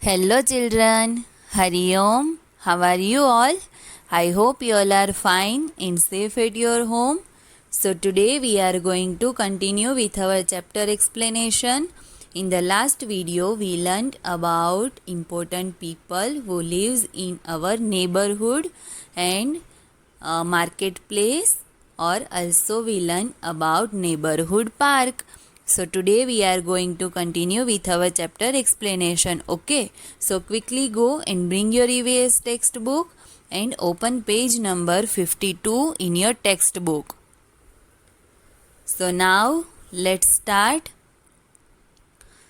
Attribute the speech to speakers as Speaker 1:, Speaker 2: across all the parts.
Speaker 1: Hello children, Hari Om. How are you all? I hope you all are fine and safe at your home. So today we are going to continue with our chapter explanation. In the last video we learned about important people who lives in our neighborhood and marketplace, or also we learned about neighborhood park. So today we are going to continue with our chapter explanation. Okay, so quickly go and bring your EVS textbook and open page number 52 in your textbook. So now let's start.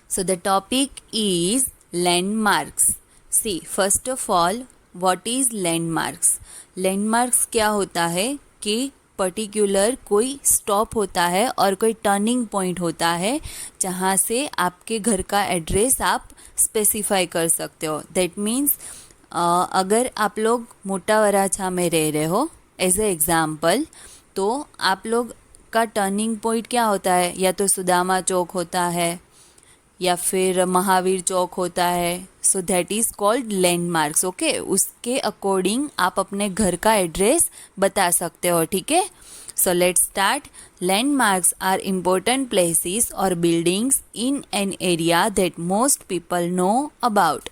Speaker 1: So the topic is landmarks. See, first of all, what is landmarks? Landmarks क्या होता है कि particular कोई stop होता है और कोई turning point होता है जहाँ से आपके घर का एड्रेस आप स्पेसिफाई कर सकते हो. दैट मीन्स अगर आप लोग मोटा वराछा में रह रहे हो एज ए एग्जाम्पल, तो आप लोग का टर्निंग पॉइंट क्या होता है? या तो सुदामा चौक होता है या फिर महावीर चौक होता है. So that is called landmarks. Okay, उसके अकॉर्डिंग आप अपने घर का एड्रेस बता सकते हो. ठीक है, so let's start. Landmarks are important places और buildings in an area that most people know about.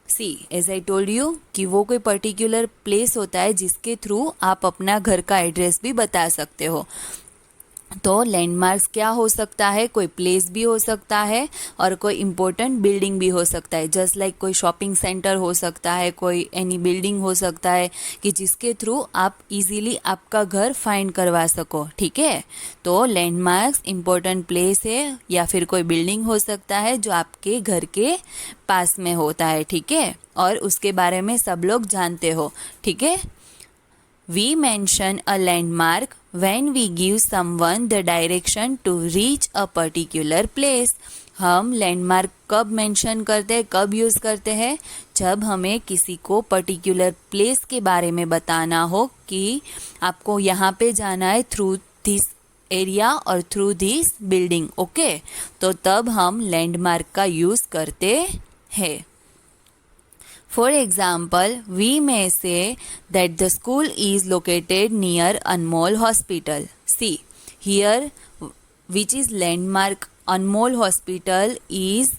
Speaker 1: See, as I told you कि वो कोई पर्टिकुलर प्लेस होता है जिसके थ्रू आप अपना घर का एड्रेस भी बता सकते हो. तो लैंडमार्क्स क्या हो सकता है? कोई प्लेस भी हो सकता है और कोई इम्पोर्टेंट बिल्डिंग भी हो सकता है. जस्ट लाइक कोई शॉपिंग सेंटर हो सकता है, कोई एनी बिल्डिंग हो सकता है कि जिसके थ्रू आप इजीली आपका घर फाइंड करवा सको. ठीक है, तो लैंडमार्क्स इम्पोर्टेंट प्लेस है या फिर कोई बिल्डिंग हो सकता है जो आपके घर के पास में होता है. ठीक है, और उसके बारे में सब लोग जानते हो. ठीक है, we mention a landmark when we give someone the direction to reach a particular place. हम लैंडमार्क कब मेंशन करते हैं, कब यूज़ करते हैं? जब हमें किसी को पर्टिकुलर प्लेस के बारे में बताना हो कि आपको यहाँ पे जाना है थ्रू दिस एरिया और थ्रू दिस बिल्डिंग. ओके, तो तब हम लैंडमार्क का यूज़ करते हैं. For example, we may say that the school is located near Anmol Hospital. See, here which is landmark, Anmol Hospital is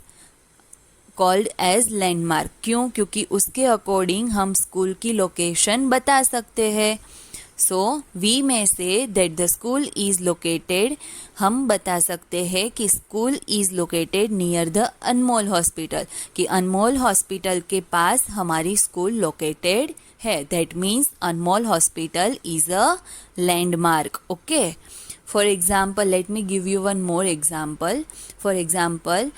Speaker 1: called as landmark. क्यों? क्योंकि उसके अकॉर्डिंग हम स्कूल की लोकेशन बता सकते हैं. सो वी में say that the school is located, हम बता सकते हैं कि school is located near the Anmol hospital, कि अनमोल हॉस्पिटल के पास हमारी स्कूल लोकेटेड है. That means Anmol hospital is a landmark. Okay, for example let me give you one more example. For example,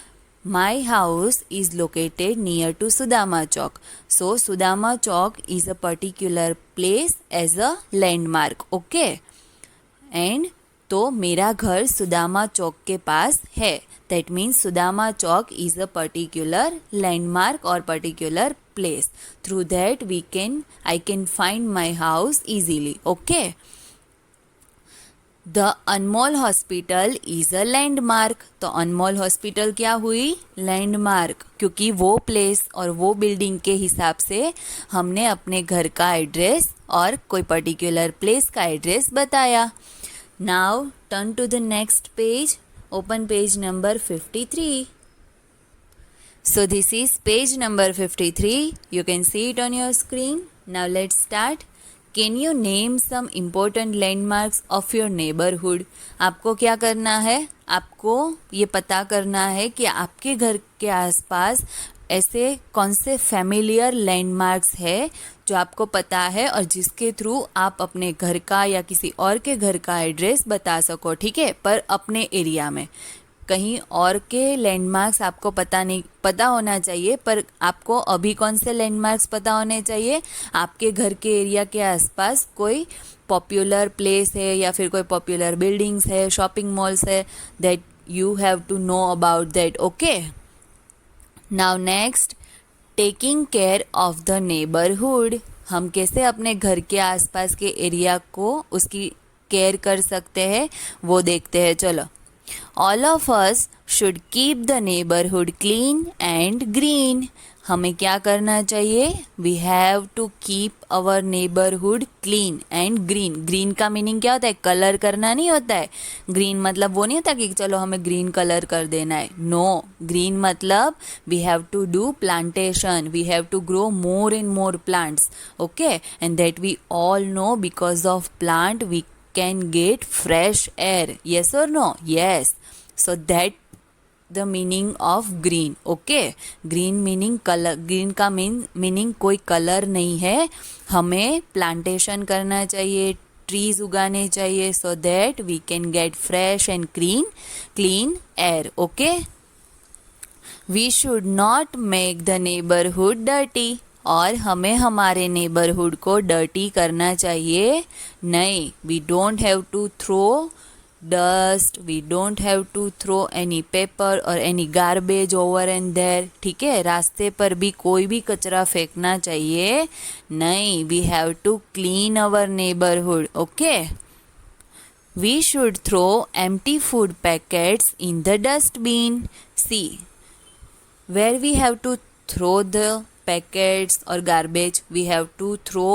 Speaker 1: my house is located near to Sudama Chowk. So Sudama Chowk is a particular place as a landmark. Okay, and तो मेरा घर सुदामा चौक के पास है. That means Sudama Chowk is a particular landmark or particular place. Through that I can find my house easily. Okay. The Anmol hospital is a landmark. तो अनमोल hospital क्या हुई? Landmark, क्योंकि वो प्लेस और वो बिल्डिंग के हिसाब से हमने अपने घर का एड्रेस और कोई पर्टिकुलर प्लेस का एड्रेस बताया. Now turn to the next page. Open page number 53. So this is page number 53. You can see it on your screen. Now let's start. Can you name some important landmarks of your neighborhood? आपको क्या करना है? आपको ये पता करना है कि आपके घर के आसपास ऐसे कौन से फैमिलियर लैंडमार्क्स है जो आपको पता है और जिसके थ्रू आप अपने घर का या किसी और के घर का एड्रेस बता सको. ठीक है, पर अपने एरिया में. कहीं और के लैंडमार्क्स आपको पता होना चाहिए, पर आपको अभी कौन से लैंडमार्क्स पता होने चाहिए? आपके घर के एरिया के आसपास कोई पॉपुलर प्लेस है या फिर कोई पॉपुलर बिल्डिंग्स है, शॉपिंग मॉल्स है, that you have to know about that. Okay, now next, taking care of the neighbourhood. हम कैसे अपने घर के आसपास के एरिया को उसकी केयर कर सकते हैं वो देखते हैं. चलो, All of us should keep the neighborhood clean and green. हमें क्या करना चाहिए? We have to keep our neighborhood clean and green. Green का मीनिंग क्या होता है? कलर करना नहीं होता है. ग्रीन मतलब वो नहीं होता कि चलो हमें ग्रीन कलर कर देना है. नो, ग्रीन मतलब we have to do plantation. We have to grow more and more plants. Okay, and that we all know because of plant we can get fresh air. Yes or no? Yes. So that the meaning of green. Okay, green meaning color. green का meaning कोई colour नहीं है. हमें plantation करना चाहिए, trees उगाने चाहिए, so that we can get fresh and clean air. Okay, we should not make the neighborhood dirty. और हमें हमारे नेबरहुड को डर्टी करना चाहिए नहीं. We don't have to throw dust, we don't have to throw any paper or any garbage over and there. ठीक है, रास्ते पर भी कोई भी कचरा फेंकना चाहिए नहीं. we have to clean our neighborhood. Okay, we should throw empty food packets in the dustbin. See, where we have to throw the packets or garbage, we have to throw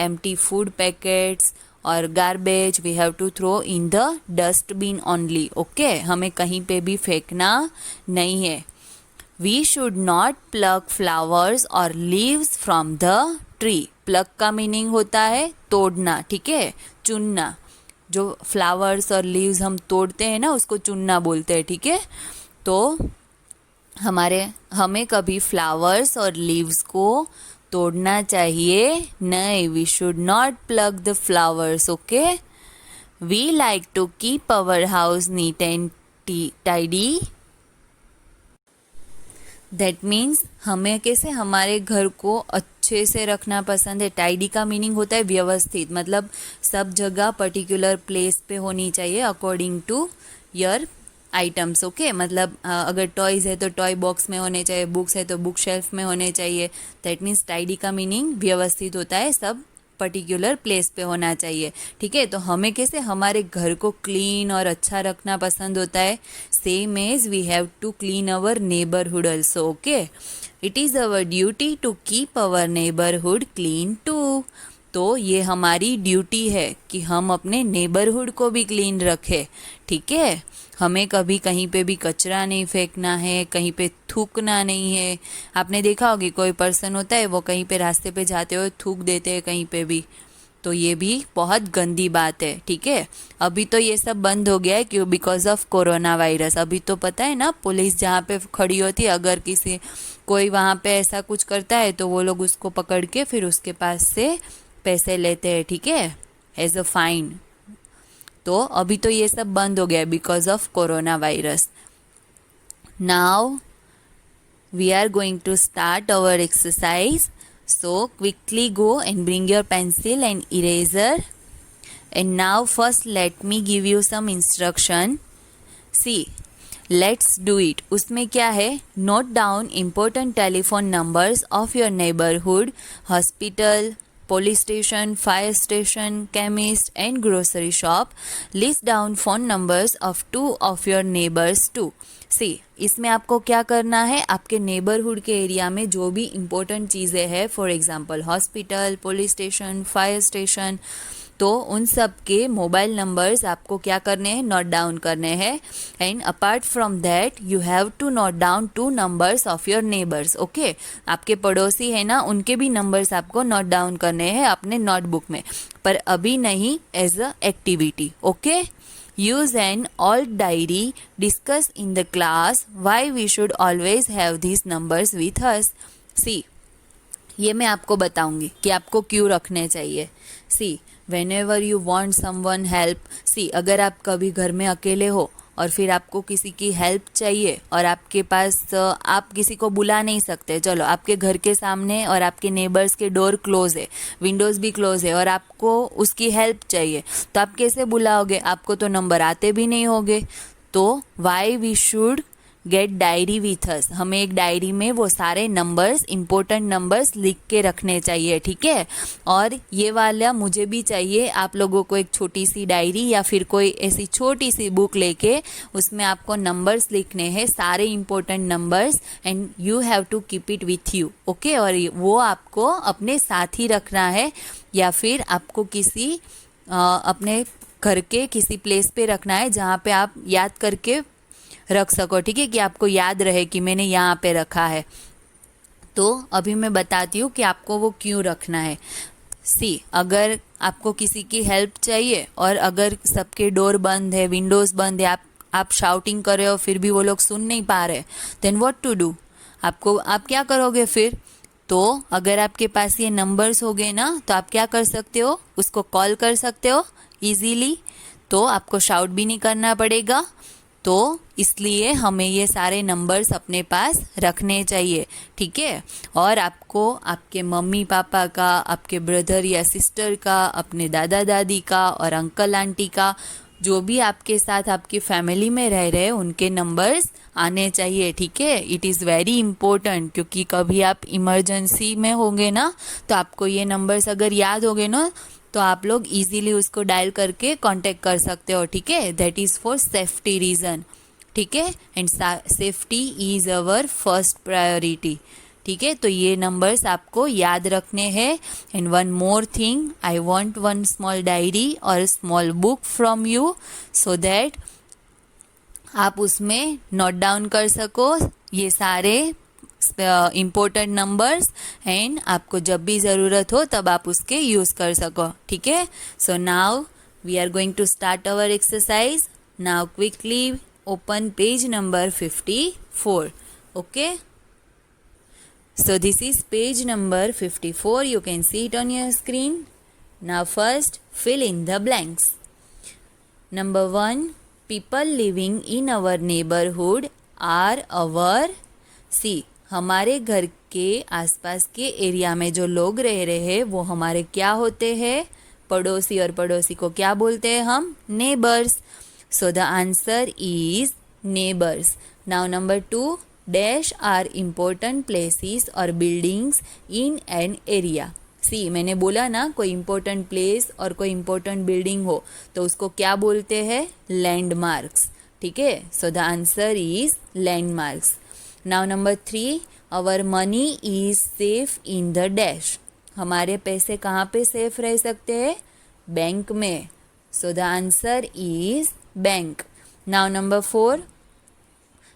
Speaker 1: empty food packets और garbage we have to throw in the dustbin only. Okay, हमें कहीं पे भी फेंकना नहीं है. We should not pluck flowers और leaves from the tree. Pluck का मीनिंग होता है तोड़ना. ठीक है, चुनना. जो फ्लावर्स और लीव्स हम तोड़ते हैं ना, उसको चुनना बोलते हैं. ठीक है, तो हमें कभी फ्लावर्स और लीव्स को तोड़ना चाहिए नहीं. We should not plug the flowers. Okay, we like to keep our house neat and tidy. That means हमें कैसे हमारे घर को अच्छे से रखना पसंद है. टाइडी का मीनिंग होता है व्यवस्थित, मतलब सब जगह पर्टिकुलर प्लेस पे होनी चाहिए according to your items. Okay, मतलब अगर टॉयज है तो टॉय बॉक्स में होने चाहिए, बुक्स है तो बुक शेल्फ में होने चाहिए. दैट मीन्स टाइडी का मीनिंग व्यवस्थित होता है, सब पर्टिकुलर प्लेस पे होना चाहिए. ठीक है, तो हमें कैसे हमारे घर को क्लीन और अच्छा रखना पसंद होता है. Same as we have to clean our neighbourhood also. Okay, it is our duty to keep our neighbourhood clean too. तो ये हमारी ड्यूटी है कि हम अपने नेबरहुड को भी क्लीन रखें. ठीक है, हमें कभी कहीं पे भी कचरा नहीं फेंकना है, कहीं पे थूकना नहीं है. आपने देखा होगी कोई पर्सन होता है वो कहीं पे रास्ते पे जाते हुए थूक देते हैं कहीं पे भी, तो ये भी बहुत गंदी बात है. ठीक है, अभी तो ये सब बंद हो गया है क्यों? Because of corona virus. अभी तो पता है ना, पुलिस जहाँ पे खड़ी होती है, अगर कोई वहाँ पे ऐसा कुछ करता है तो वो लोग उसको पकड़ के फिर उसके पास से पैसे लेते हैं. ठीक है, एज अ फाइन. तो अभी तो ये सब बंद हो गया because of corona virus. Now we are going to start our exercise. So quickly go and bring your pencil and eraser. And now first let me give you some instruction. See, let's do it. उसमें क्या है? Note down important telephone numbers of your neighbourhood, hospital, police station, fire station, chemist and grocery shop. List down phone numbers of 2 of your neighbors too. See, इसमें आपको क्या करना है? आपके neighbourhood के एरिया में जो भी इम्पोर्टेंट चीज़ें हैं, for example hospital, police station, fire station, तो उन सब के मोबाइल नंबर्स आपको क्या करने हैं? नोट डाउन करने हैं. And apart from that you have to note down 2 numbers of your neighbours. Okay, आपके पड़ोसी है ना, उनके भी नंबर्स आपको नोट डाउन करने हैं अपने नोटबुक में, पर अभी नहीं, as a activity. Okay, use an old diary, discuss in the class why we should always have these numbers with us. See, ये मैं आपको बताऊंगी कि आपको क्यों रखने चाहिए. See, whenever you want someone help, see, अगर आप कभी घर में अकेले हो और फिर आपको किसी की हेल्प चाहिए और आपके पास आप किसी को बुला नहीं सकते, चलो आपके घर के सामने और आपके नेबर्स के डोर क्लोज है, विंडोज़ भी क्लोज है और आपको उसकी हेल्प चाहिए, तो आप कैसे बुलाओगे? आपको तो नंबर आते भी नहीं होंगे. तो why we should get diary with us, हमें एक डायरी में वो सारे नंबर्स, इंपॉर्टेंट नंबर्स लिख के रखने चाहिए, ठीक है। और ये वाला मुझे भी चाहिए, आप लोगों को एक छोटी सी डायरी या फिर कोई ऐसी छोटी सी बुक लेके उसमें आपको नंबर्स लिखने हैं, सारे important numbers, and you have to keep it with you, okay. और वो आपको अपने साथ ही रखना है या फिर आपको किसी अपने घर के किसी प्लेस पे रखना है जहाँ पे आप याद करके रख सको, ठीक है, कि आपको याद रहे कि मैंने यहाँ पे रखा है। तो अभी मैं बताती हूँ कि आपको वो क्यों रखना है। सी, अगर आपको किसी की हेल्प चाहिए और अगर सबके डोर बंद है, विंडोज बंद है, आप शाउटिंग कर रहे हो फिर भी वो लोग सुन नहीं पा रहे, देन व्हाट टू डू, आप क्या करोगे फिर। तो अगर आपके पास ये नंबर्स हो गए ना, तो आप क्या कर सकते हो, उसको कॉल कर सकते हो इजीली, तो आपको शाउट भी नहीं करना पड़ेगा। तो इसलिए हमें ये सारे नंबर्स अपने पास रखने चाहिए, ठीक है। और आपको आपके मम्मी पापा का, आपके ब्रदर या सिस्टर का, अपने दादा दादी का और अंकल आंटी का, जो भी आपके साथ आपकी फैमिली में रह रहे हैं, उनके नंबर्स आने चाहिए, ठीक है। इट इज़ वेरी इंपॉर्टेंट, क्योंकि कभी आप इमरजेंसी में होंगे ना, तो आपको ये नंबर्स अगर याद होंगे ना, तो आप लोग इजीली उसको डायल करके कांटेक्ट कर सकते हो, ठीक है। That is for safety reason, ठीक है, and safety is our first priority, ठीक है। तो ये नंबर्स आपको याद रखने हैं। And one more thing, I want one small diary और small book from you, so that आप उसमें नोट डाउन कर सको ये सारे इम्पोर्टेंट नंबर्स, एंड आपको जब भी ज़रूरत हो तब आप उसके यूज़ कर सको, ठीक है। So now we are going to start our exercise. Now quickly open page number 54, okay. So this is page number 54. You can see it on your screen. Now first fill in the blanks. Number 1, people living in our neighborhood are our, see, हमारे घर के आसपास के area में जो लोग रह रहे हैं वो हमारे क्या होते हैं, पड़ोसी। और पड़ोसी को क्या बोलते हैं हम, neighbours. So the answer is neighbours. Now number 2, dash are important places और buildings in an area. See, मैंने बोला ना, कोई इम्पोर्टेंट प्लेस और कोई इम्पोर्टेंट बिल्डिंग हो तो उसको क्या बोलते हैं, लैंडमार्क्स, ठीक है। So the answer is landmarks. Now number 3, our money is safe in the dash. हमारे पैसे कहाँ पे सेफ रह सकते हैं, बैंक में। So the answer is bank. Now number 4,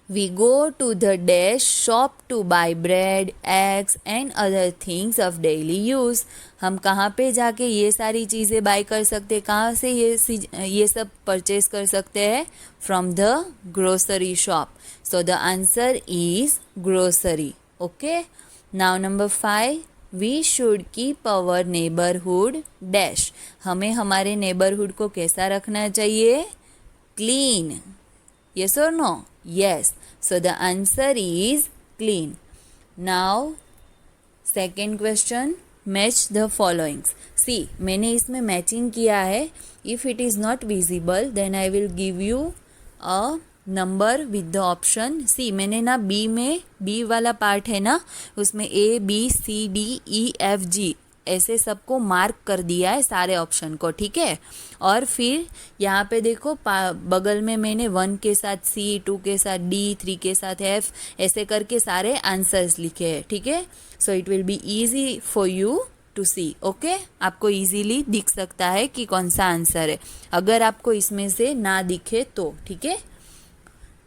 Speaker 1: we go to the dash shop to buy bread, eggs and other things of daily use. हम कहाँ पे जाके ये सारी चीज़ें बाय कर सकते हैं, कहाँ से ये सब परचेज कर सकते हैं, from the grocery shop. So the answer is grocery, okay. Now number 5, we should keep our neighbourhood dash. हमें हमारे नेबरहुड को कैसा रखना चाहिए, clean. Yes or no? Yes. So the answer is clean. Now, second question, match the followings. See, मैंने इसमें matching किया है. If it is not visible, then I will give you a number with the option. See, मैंने ना B वाला part है ना, उसमें A, B, C, D, E, F, G ऐसे सबको मार्क कर दिया है, सारे ऑप्शन को, ठीक है। और फिर यहाँ पे देखो बगल में मैंने 1 के साथ C, 2 के साथ D, 3 के साथ F ऐसे करके सारे आंसर्स लिखे हैं, ठीक है। So it will be easy for you to see, okay. आपको इजीली दिख सकता है कि कौन सा आंसर है, अगर आपको इसमें से ना दिखे तो, ठीक है।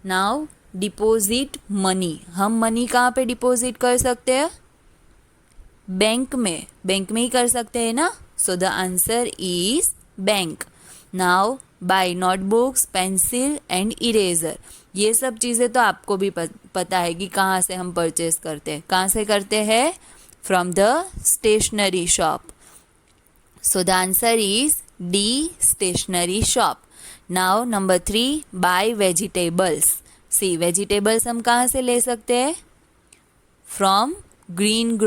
Speaker 1: नाउ डिपॉजिट मनी, हम मनी कहाँ पे डिपॉजिट कर सकते हैं, बैंक में ही कर सकते हैं ना। So the answer is bank. Now buy notebooks, pencil and eraser, ये सब चीज़ें तो आपको भी पता है कि कहाँ से हम परचेज करते हैं, कहाँ से करते हैं, from the stationery shop. So the answer is D, stationery shop. Now number 3, buy vegetables. See, vegetables हम कहाँ से ले सकते हैं, फ्रॉम ग्रीन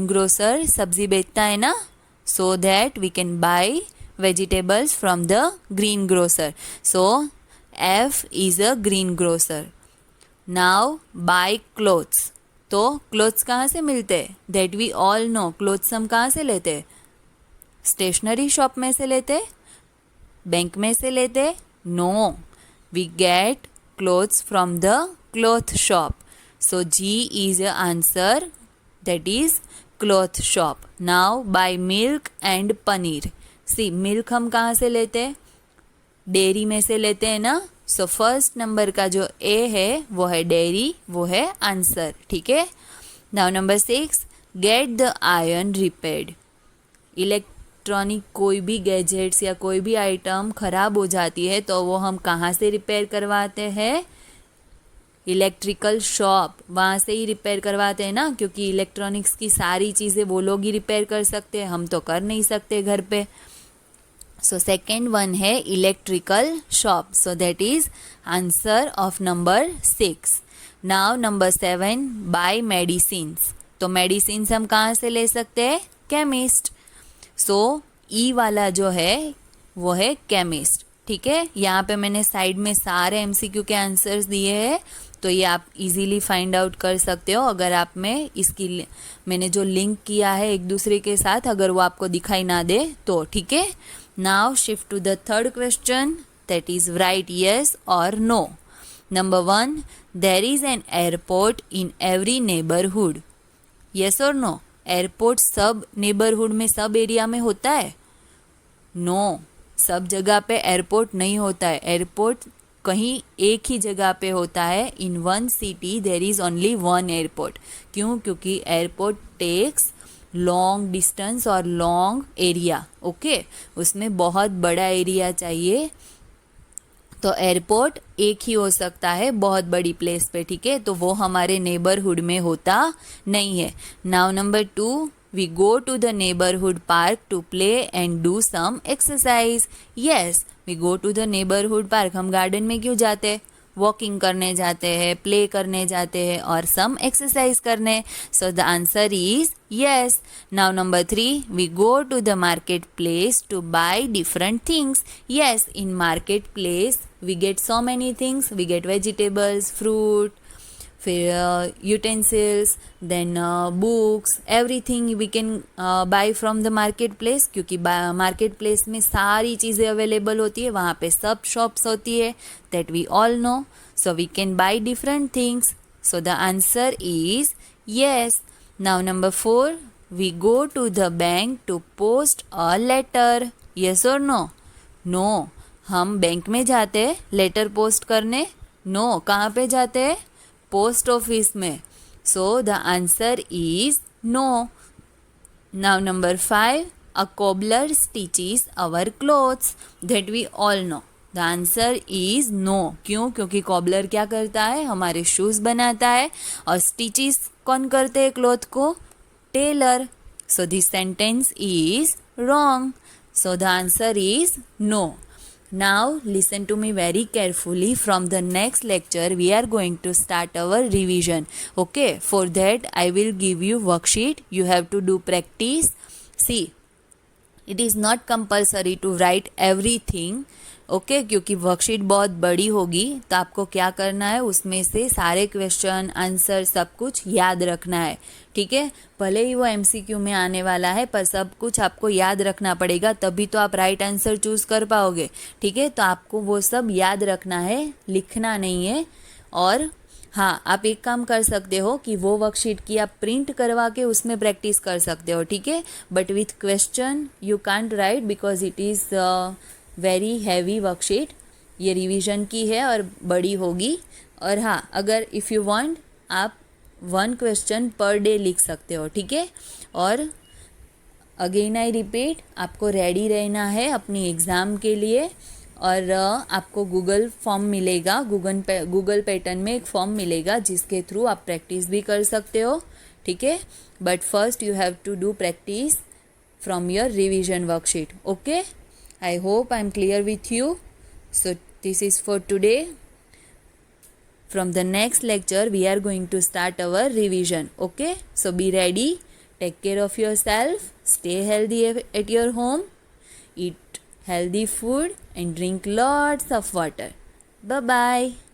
Speaker 1: ग्रोसर सब्जी बेचता है ना, so that we can buy vegetables from the green grocer. सो F is a green grocer. Now buy clothes, तो क्लोथ्स कहाँ से मिलते हैं? That we all know. Clothes हम कहाँ से लेते? स्टेशनरी शॉप में से लेते? बैंक में से लेते? No, we get clothes from the cloth shop. So G is the answer, that is cloth shop. Now buy milk and paneer. See, milk हम कहाँ से लेते हैं? डेयरी में से लेते हैं ना। सो फर्स्ट नंबर का जो ए है वो है डेयरी, वो है आंसर। ठीक है। Now number 6, get the iron repaired. Electronic कोई भी गैजेट्स या कोई भी आइटम खराब हो जाती है तो वो हम कहाँ से रिपेयर करवाते हैं? इलेक्ट्रिकल शॉप, वहाँ से ही रिपेयर करवाते हैं ना, क्योंकि इलेक्ट्रॉनिक्स की सारी चीज़ें वो लोग ही रिपेयर कर सकते हैं, हम तो कर नहीं सकते घर पे। सो सेकेंड वन है electrical shop, so that is answer of number 6। Now number 7, buy medicines. तो मेडिसिन्स हम कहाँ से ले सकते हैं? केमिस्ट। सो ई वाला जो है वो है केमिस्ट। ठीक है। यहाँ पे मैंने साइड में सारे एमसीक्यू के आंसर्स दिए हैं, तो ये आप इजीली फाइंड आउट कर सकते हो अगर आप में इसकी मैंने जो लिंक किया है एक दूसरे के साथ, अगर वो आपको दिखाई ना दे तो। ठीक है। Now shift to the third question, that is right yes और no. Number 1, there is an airport in every neighbourhood. Yes और नो? एयरपोर्ट सब नेबरहुड में, सब एरिया में होता है? नो, सब जगह पे एयरपोर्ट नहीं होता है। एयरपोर्ट कहीं एक ही जगह पे होता है। In one city there is only one airport. क्यों? क्योंकि एयरपोर्ट टेक्स लॉन्ग डिस्टेंस और लॉन्ग एरिया। ओके, उसमें बहुत बड़ा एरिया चाहिए, तो एयरपोर्ट एक ही हो सकता है बहुत बड़ी प्लेस पे। ठीक है, तो वो हमारे नेबरहुड में होता नहीं है। Now number 2, we go to the neighborhood park to play and do some exercise. Yes, we go to the neighborhood park. हम गार्डन में क्यों जाते हैं? वॉकिंग करने जाते हैं, प्ले करने जाते हैं और सम एक्सरसाइज करने। सो the answer is yes. Now number 3, we go to the marketplace to buy different things. Yes, in marketplace we get so many things. We get vegetables, fruit, फिर utensils, then books, everything we can buy from the market place, क्योंकि market place में सारी चीज़ें available होती है, वहाँ पे सब शॉप्स होती है, that we all know. So we can buy different things. So the answer is yes. Now number 4, we go to the bank to post a letter. Yes और नो? नो, हम bank में जाते हैं letter post करने? No, कहाँ पे जाते हैं? पोस्ट ऑफिस में। So the answer is no. Now number 5, a cobbler stitches our clothes, that we all know. The answer is no. क्यों? क्योंकि कॉबलर क्या करता है? हमारे शूज बनाता है। और स्टिचेस कौन करते हैं क्लॉथ को? Tailor. So this sentence is wrong. So the answer is no. Now listen to me very carefully. From the next lecture we are going to start our revision. Okay, for that I will give you worksheet. You have to do practice. See, it is not compulsory to write everything. Okay, क्योंकि worksheet बहुत बड़ी होगी, तो आपको क्या करना है, उसमें से सारे क्वेश्चन आंसर सब कुछ याद रखना है। ठीक है, भले ही वो एमसीक्यू में आने वाला है, पर सब कुछ आपको याद रखना पड़ेगा, तभी तो आप राइट आंसर चूज कर पाओगे। ठीक है, तो आपको वो सब याद रखना है, लिखना नहीं है। और हाँ, आप एक काम कर सकते हो कि वो वर्कशीट की आप प्रिंट करवा के उसमें प्रैक्टिस कर सकते हो। ठीक है, but with question you can't right because it is very heavy worksheet. ये रिवीजन की है और बड़ी होगी। और हाँ, अगर इफ़ यू वांट आप 1 क्वेश्चन पर डे लिख सकते हो। ठीक है, और अगेन आई रिपीट, आपको रेडी रहना है अपनी एग्ज़ाम के लिए। और आपको गूगल फॉर्म मिलेगा, गूगल पैटर्न में एक फॉर्म मिलेगा जिसके थ्रू आप प्रैक्टिस भी कर सकते हो। ठीक है, but first you have to do practice from your revision worksheet. Okay, I hope I'm clear with you. So this is for today. From the next lecture we are going to start our revision. Okay, so be ready, take care of yourself, stay healthy at your home, eat healthy food and drink lots of water. Bye bye.